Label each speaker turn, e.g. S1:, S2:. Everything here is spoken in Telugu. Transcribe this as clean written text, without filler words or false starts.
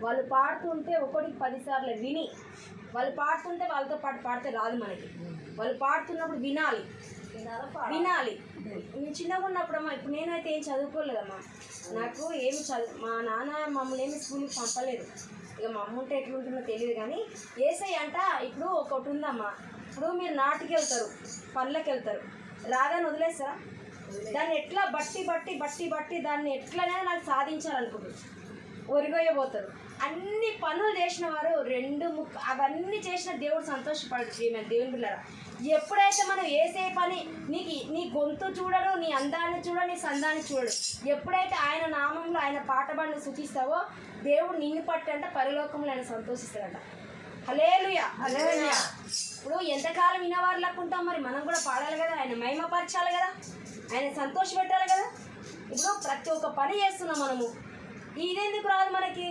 S1: వాళ్ళు పాడుతుంటే ఒకటికి 10 సార్లు విని, వాళ్ళు పాడుతుంటే వాళ్ళతో పాటు పాడితే రాదు మనకి. వాళ్ళు పాడుతున్నప్పుడు వినాలి. నేను చిన్నగా ఉన్నప్పుడమ్మా, ఇప్పుడు నేనైతే ఏం చదువుకోలేదమ్మా. నాకు ఏమి మా నాన్న మమ్మల్ని ఏమి స్కూల్కి పంపలేదు. ఇక మా అమ్మ ఉంటే ఎట్లుంటుందో తెలియదు. కానీ ఏసై అంట ఇప్పుడు ఒకటి ఉందమ్మా. ఇప్పుడు మీరు నాటికి వెళ్తారు, పనులకు వెళ్తారు, రాగానే వదిలేస్తారా? దాన్ని ఎట్లా బట్టి దాన్ని ఎట్లనైనా నాకు సాధించాలనుకుంటారు. ఒరిగొయ్యబోతారు. అన్ని పనులు చేసిన వారు అవన్నీ చేసిన దేవుడు సంతోషపడుతుంది. దేవుని పిల్లరా, ఎప్పుడైతే మనం వేసే పని నీ గొంతు చూడడు, నీ అందాన్ని చూడడు, నీ సందాన్ని చూడడు. ఎప్పుడైతే ఆయన నామంలో ఆయన పాటబడిని సూచిస్తావో దేవుడు నిన్ను పట్టంట పరలోకంలో ఆయన సంతోషిస్తాడంట. హల్లెలూయా. ఇప్పుడు ఎంతకాలం వినేవారు లేకుంటాం, మరి మనం కూడా పాడాలి కదా, ఆయన మహిమపరచాలి కదా, ఆయన సంతోష పెట్టాలి కదా. ఇప్పుడు ప్రతి ఒక్క పని చేస్తున్నాం మనము, ఇదెందుకు రాదు మనకి?